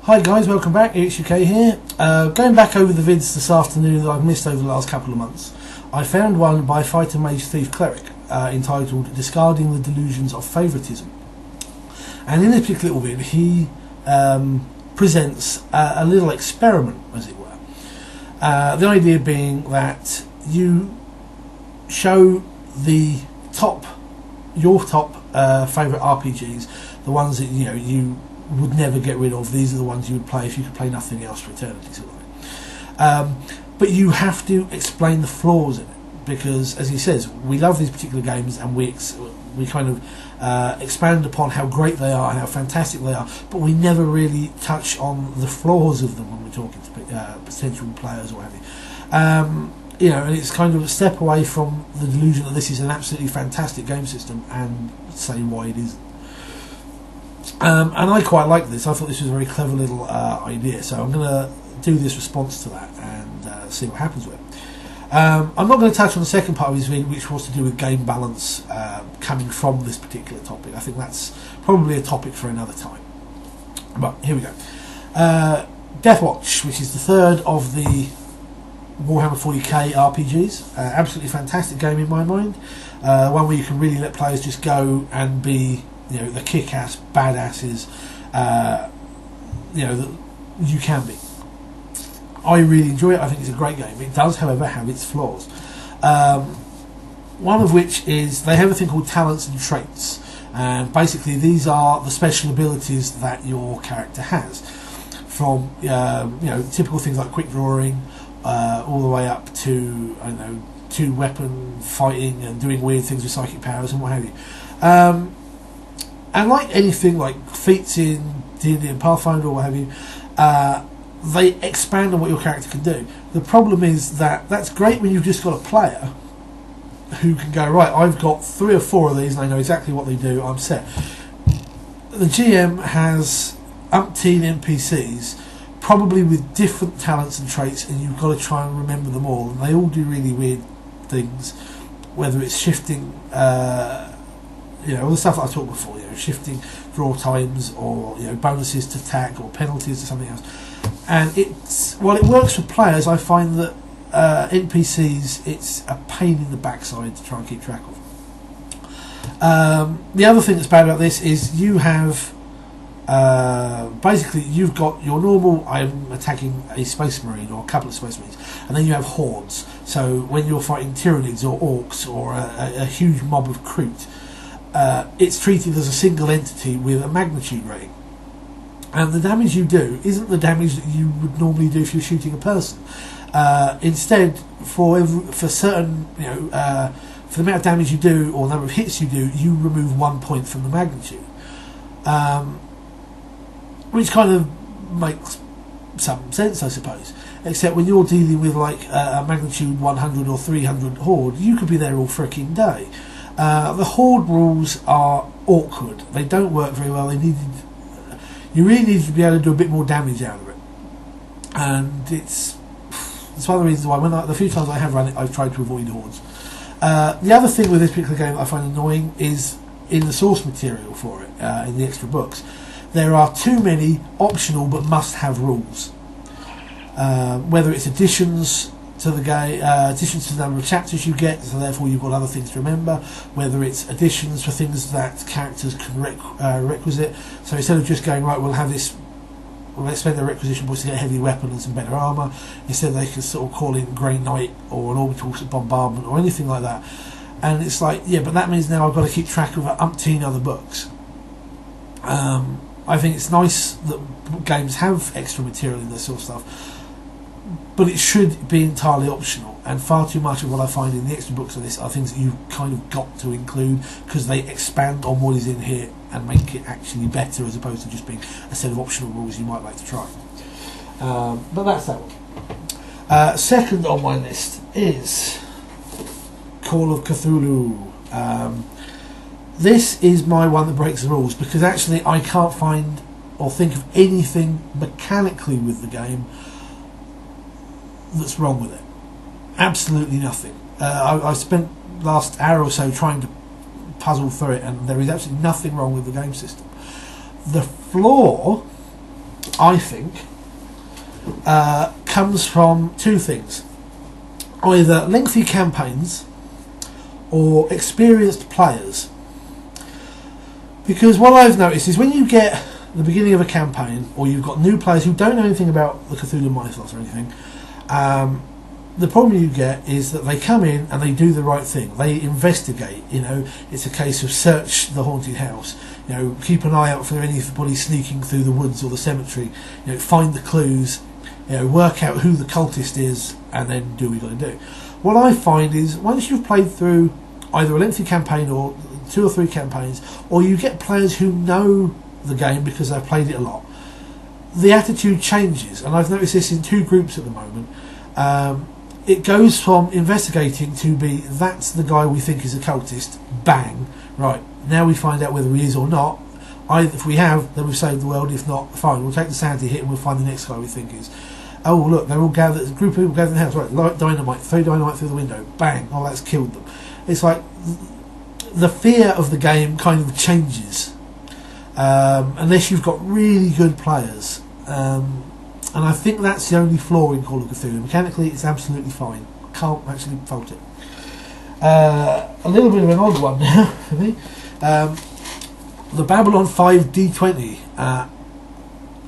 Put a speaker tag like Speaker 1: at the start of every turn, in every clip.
Speaker 1: Hi guys, welcome back, HUK here. Going back over the vids this afternoon that I've missed over the last couple of months, I found one by Fighter Mage Thief Cleric entitled Discarding the Delusions of Favoritism. And in this particular little vid, he presents a little experiment, as it were. The idea being that you show your top favourite RPGs, the ones that you would never get rid of. These are the ones you would play if you could play nothing else for eternity, sort of thing. But you have to explain the flaws in it, because, as he says, we love these particular games and we kind of expand upon how great they are and how fantastic they are, but we never really touch on the flaws of them when we're talking to potential players or what have you. And it's kind of a step away from the delusion that this is an absolutely fantastic game system and say why it isn't. And I quite like this. I thought this was a very clever little idea, so I'm going to do this response to that and see what happens with it. I'm not going to touch on the second part of his video, which was to do with game balance coming from this particular topic. I think that's probably a topic for another time. But here we go. Deathwatch, which is the third of the Warhammer 40k RPGs. Absolutely fantastic game in my mind. One where you can really let players just go and be the kick-ass badasses that you can be. I really enjoy it. I think it's a great game. It does, however, have its flaws. One of which is they have a thing called talents and traits, and basically these are the special abilities that your character has, from typical things like quick drawing, all the way up to two-weapon fighting and doing weird things with psychic powers and what have you. And like anything, like feats in D&D and Pathfinder or what have you, they expand on what your character can do. The problem is that that's great when you've just got a player who can go, right, I've got 3 or 4 of these and I know exactly what they do, I'm set. The GM has umpteen NPCs, probably with different talents and traits, and you've got to try and remember them all, and they all do really weird things, whether it's shifting all the stuff that I talked before, shifting draw times, or bonuses to attack or penalties to something else. And while it works for players, I find that NPCs, it's a pain in the backside to try and keep track of. The other thing that's bad about this is you have basically you've got your normal, I'm attacking a space marine or a couple of space marines, and then you have hordes. So when you're fighting Tyranids or orcs or a huge mob of Kroot, it's treated as a single entity with a magnitude rating, and the damage you do isn't the damage that you would normally do if you're shooting a person. Instead, for certain, for the amount of damage you do or the number of hits you do, you remove 1 point from the magnitude, which kind of makes some sense, I suppose. Except when you're dealing with like a magnitude 100 or 300 horde, you could be there all fricking day. The horde rules are awkward. They don't work very well. You really need to be able to do a bit more damage out of it, and it's one of the reasons why the few times I have run it, I've tried to avoid hordes. The other thing with this particular game that I find annoying is in the source material for it, in the extra books, there are too many optional but must-have rules. Whether it's additions to the game, additions to the number of chapters you get, so therefore you've got other things to remember, whether it's additions for things that characters can requisite, so instead of just going, right, we'll spend their requisition points to get a heavy weapon and some better armour, instead they can sort of call in Grey Knight or an orbital bombardment or anything like that. And it's like, yeah, but that means now I've got to keep track of umpteen other books. I think it's nice that games have extra material in this sort of stuff, but it should be entirely optional, and far too much of what I find in the extra books of this are things that you've kind of got to include because they expand on what is in here and make it actually better, as opposed to just being a set of optional rules you might like to try. But that's that one. Second on my list is Call of Cthulhu. This is my one that breaks the rules, because actually I can't find or think of anything mechanically with the game that's wrong with it. Absolutely nothing. I spent the last hour or so trying to puzzle through it, and there is absolutely nothing wrong with the game system. The flaw I think, comes from two things: either lengthy campaigns or experienced players. Because what I've noticed is when you get the beginning of a campaign, or you've got new players who don't know anything about the Cthulhu mythos or anything, the problem you get is that they come in and they do the right thing. They investigate. It's a case of search the haunted house. Keep an eye out for anybody sneaking through the woods or the cemetery. Find the clues. Work out who the cultist is, and then do what you got to do. What I find is once you've played through either a lengthy campaign or 2 or 3 campaigns, or you get players who know the game because they've played it a lot, the attitude changes. And I've noticed this in 2 groups at the moment. It goes from investigating to be, that's the guy we think is a cultist, bang, right, now we find out whether he is or not. If we have, then we've saved the world. If not, fine, we'll take the sanity hit and we'll find the next guy we think is. Oh look, they're all gathered, a group of people gathered in the house, right, light dynamite, throw dynamite through the window, bang, oh that's killed them. It's like the fear of the game kind of changes, unless you've got really good players. And I think that's the only flaw in Call of Cthulhu. Mechanically, it's absolutely fine. Can't actually fault it. A little bit of an odd one now for me. The Babylon 5 D20. I'm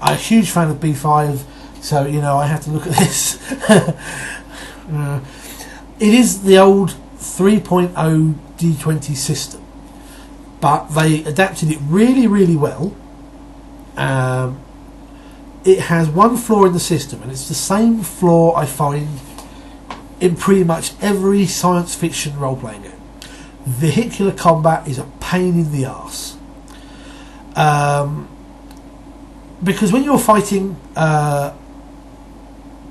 Speaker 1: a huge fan of B5, so I had to look at this. It is the old 3.0 D20 system, but they adapted it really, really well. It has one flaw in the system, and it's the same flaw I find in pretty much every science fiction role-playing game. Vehicular combat is a pain in the arse. Because when you're fighting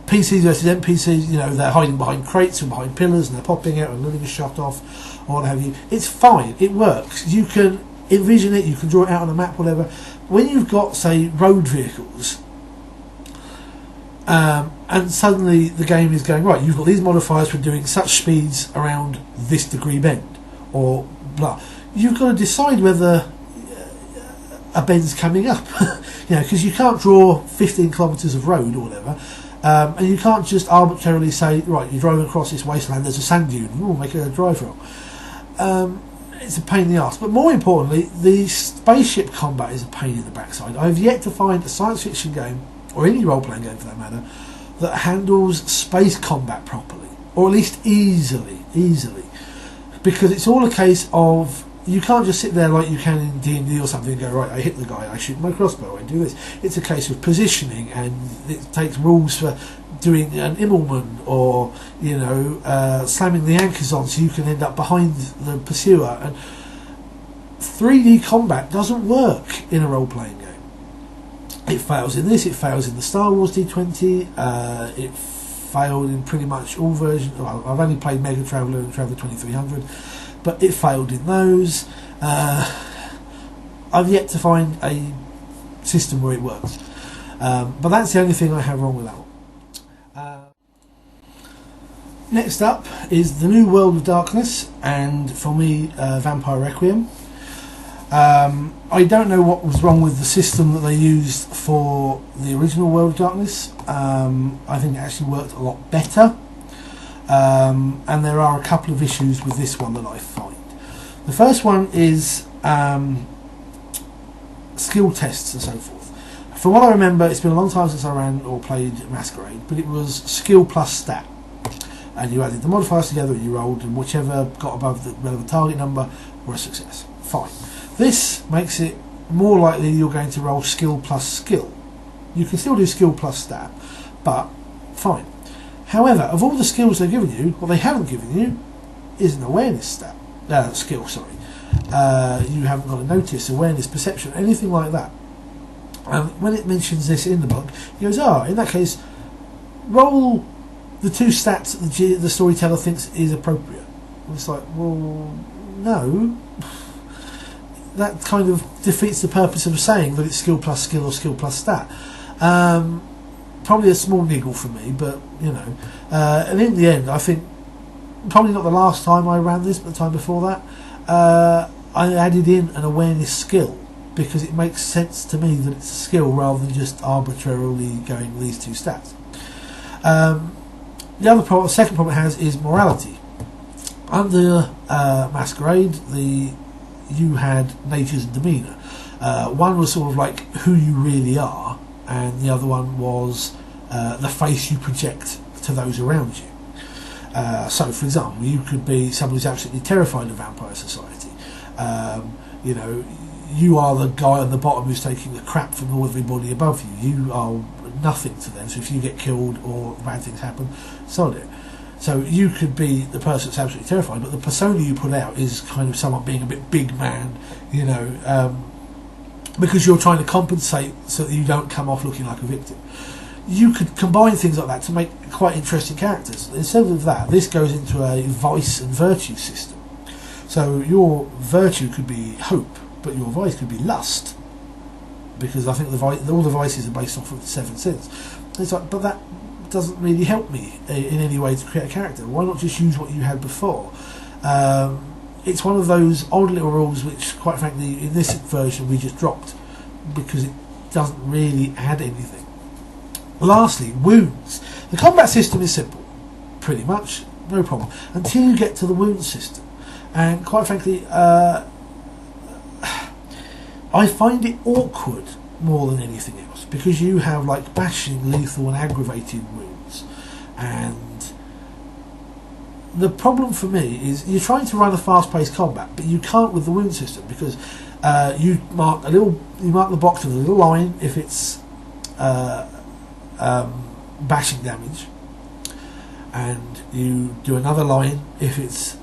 Speaker 1: PCs versus NPCs, they're hiding behind crates and behind pillars and they're popping out and living a shot off or what have you. It's fine, it works. You can envision it, you can draw it out on a map, whatever. When you've got, say, road vehicles, and suddenly the game is going, right, you've got these modifiers for doing such speeds around this degree bend, or blah. You've got to decide whether a bend's coming up, because you can't draw 15 kilometres of road or whatever, and you can't just arbitrarily say, right, you're driving across this wasteland, there's a sand dune, we'll make it a drive roll. It's a pain in the arse. But more importantly, the spaceship combat is a pain in the backside. I've yet to find a science fiction game, or any role-playing game for that matter, that handles space combat properly, or at least easily, because it's all a case of, you can't just sit there like you can in D&D or something and go, right, I hit the guy, I shoot my crossbow, I do this. It's a case of positioning, and it takes rules for doing an immelman, or slamming the anchors on so you can end up behind the pursuer. And 3D combat doesn't work in a role-playing game. It fails in this, it fails in the Star Wars D20, it failed in pretty much all versions. Well, I've only played Mega Traveller and Traveller 2300, but it failed in those. I've yet to find a system where it works. But that's the only thing I have wrong with that one. Next up is the new World of Darkness, and for me, Vampire Requiem. I don't know what was wrong with the system that they used for the original World of Darkness. I think it actually worked a lot better, and there are a couple of issues with this one that I find. The first one is skill tests and so forth. From what I remember, it's been a long time since I ran or played Masquerade, but it was skill plus stat, and you added the modifiers together and you rolled, and whichever got above the relevant target number were a success. Fine. This makes it more likely you're going to roll skill plus skill. You can still do skill plus stat, but fine. However, of all the skills they've given you, what they haven't given you is an awareness stat. Skill, sorry. You haven't got a notice, awareness, perception, anything like that. And when it mentions this in the book, he goes, in that case, roll the 2 stats that the storyteller thinks is appropriate. And it's like, well, no. That kind of defeats the purpose of saying that it's skill plus skill or skill plus stat. Probably a small niggle for me, but and in the end, I think probably not the last time I ran this, but the time before that, I added in an awareness skill because it makes sense to me that it's a skill rather than just arbitrarily going these two stats. The second problem it has is morality. Under Masquerade, you had natures and demeanour. One was sort of like who you really are, and the other one was the face you project to those around you. So, for example, you could be someone who's absolutely terrified of vampire society. You are the guy on the bottom who's taking the crap from everybody above you. You are nothing to them, so if you get killed or bad things happen, so on it. So you could be the person that's absolutely terrified, but the persona you put out is kind of someone being a bit big man, because you're trying to compensate so that you don't come off looking like a victim. You could combine things like that to make quite interesting characters. Instead of that, this goes into a vice and virtue system. So your virtue could be hope, but your vice could be lust, because I think all the vices are based off of the 7 sins. It's like, but that doesn't really help me in any way to create a character. Why not just use what you had before? It's one of those odd little rules which, quite frankly, in this version we just dropped because it doesn't really add anything. Lastly, wounds. The combat system is simple, pretty much, no problem, until you get to the wound system. And quite frankly, I find it awkward more than anything else, because you have like bashing, lethal and aggravated wounds, and the problem for me is you're trying to run a fast-paced combat, but you can't with the wound system, because you mark the box with a little line if it's bashing damage, and you do another line if it's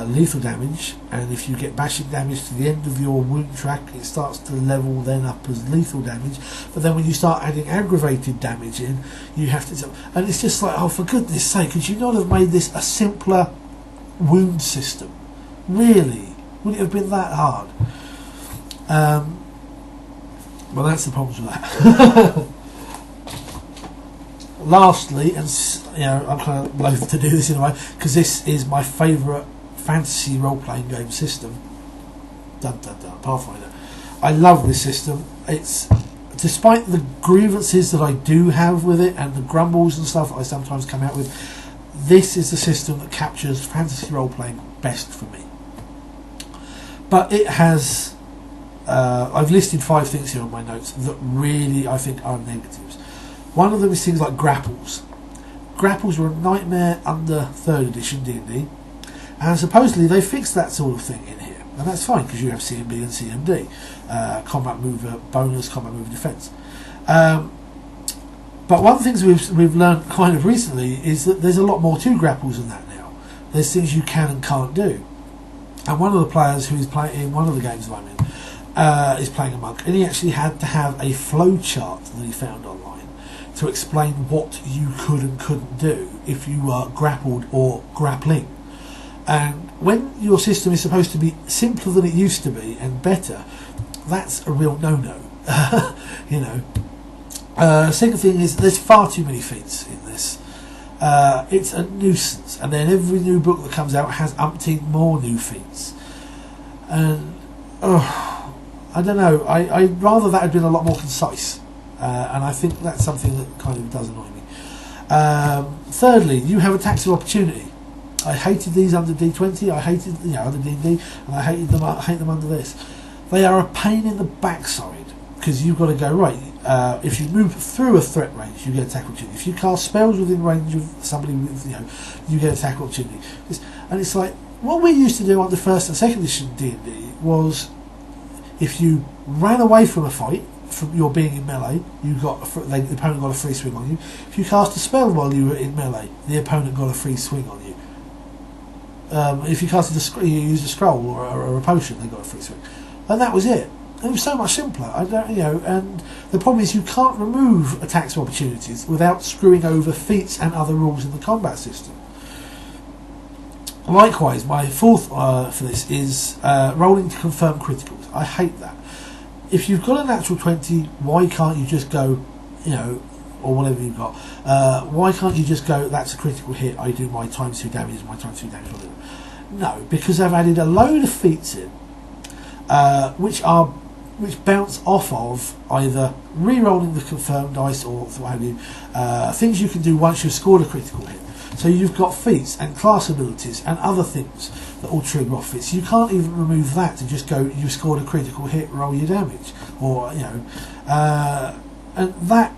Speaker 1: lethal damage, and if you get bashing damage to the end of your wound track, it starts to level then up as lethal damage. But then when you start adding aggravated damage in, you have to, and it's just like, oh, for goodness sake, could you not have made this a simpler wound system? Really, would it have been that hard? Well, that's the problems with that. Lastly, and I'm kind of loath to do this in a way, because this is my favourite fantasy role-playing game system. Pathfinder. I love this system. It's, despite the grievances that I do have with it and the grumbles and stuff I sometimes come out with, this is the system that captures fantasy role-playing best for me. But it has, I've listed 5 things here on my notes that really I think are negatives. One of them is things like grapples. Grapples were a nightmare under 3rd edition D&D, and supposedly they fixed that sort of thing in here, and that's fine because you have CMB and CMD, combat mover bonus, combat mover defense. But one of the things we've learned kind of recently is that there's a lot more to grapples than that now. There's things you can and can't do, and one of the players who is playing in one of the games that I'm in is playing a monk, and he actually had to have a flow chart that he found online to explain what you could and couldn't do if you were grappled or grappling. And when your system is supposed to be simpler than it used to be and better, that's a real no-no. Second thing is there's far too many feats in this. It's a nuisance, and then every new book that comes out has umpteen more new feats. And I don't know, I'd rather that had been a lot more concise. And I think that's something that kind of does annoy me. Thirdly, you have attacks of opportunity. I hated these under D20, I hated under D&D, and I hate them under this. They are a pain in the backside, because you've got to go, right, if you move through a threat range, you get attack opportunity. If you cast spells within range of somebody with, you get attack opportunity. And it's like, what we used to do under 1st and 2nd edition D&D was, if you ran away from a fight, from your being in melee, the opponent got a free swing on you. If you cast a spell while you were in melee, the opponent got a free swing on you. If you you used a scroll or a potion, they got a free swing, and that was it. It was so much simpler. And the problem is you can't remove attacks of opportunities without screwing over feats and other rules in the combat system. Likewise, my fourth for this is rolling to confirm criticals. I hate that. If you've got a natural 20, why can't you just go, or whatever you've got, why can't you just go, that's a critical hit, I do my times 2 damage, whatever. No, because they've added a load of feats in, which are which bounce off of either re-rolling the confirmed dice or what have you, things you can do once you've scored a critical hit. So you've got feats and class abilities and other things that all trigger off feats. You can't even remove that to just go, you scored a critical hit, roll your damage. Or, you know, and that...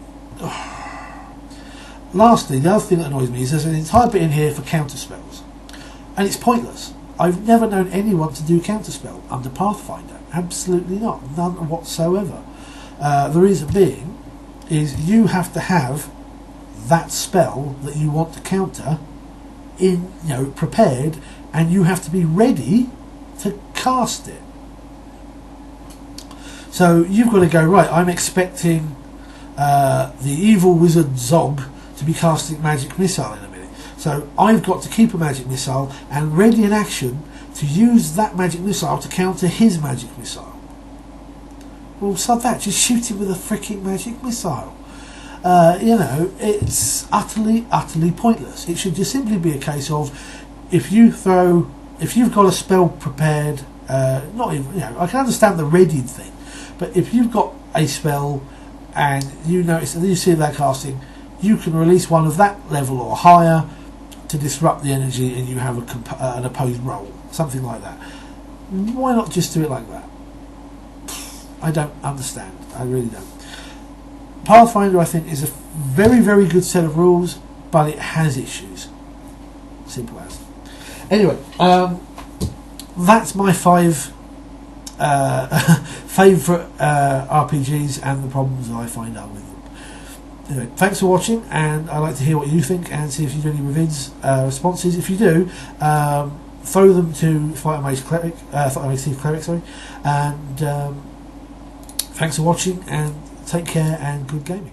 Speaker 1: Lastly, the other thing that annoys me is there's an entire bit in here for counter spells. And it's pointless. I've never known anyone to do counterspell under Pathfinder. Absolutely not. None whatsoever. The reason being is you have to have that spell that you want to counter in, you know, prepared, and you have to be ready to cast it. So you've got to go, right, I'm expecting the evil wizard Zog to be casting magic missile in a minute. So I've got to keep a magic missile and ready in action to use that magic missile to counter his magic missile. Well, sod that, just shoot him with a freaking magic missile. You know, it's utterly pointless. It should just simply be a case of if you've got a spell prepared, not even, you know, I can understand the readied thing, but if you've got a spell and you notice and you see that casting, you can release one of that level or higher to disrupt the energy, and you have an opposed roll, something like that. Why not just do it like that? I don't understand. I really don't. Pathfinder, I think, is a very good set of rules, but it has issues. Simple as. Anyway, that's my 5 favourite RPGs and the problems that I find out with them. Anyway, thanks for watching, and I'd like to hear what you think and see if you do any responses. If you do, throw them to Fighter Mage Thief Cleric, sorry. And thanks for watching, and take care and good gaming.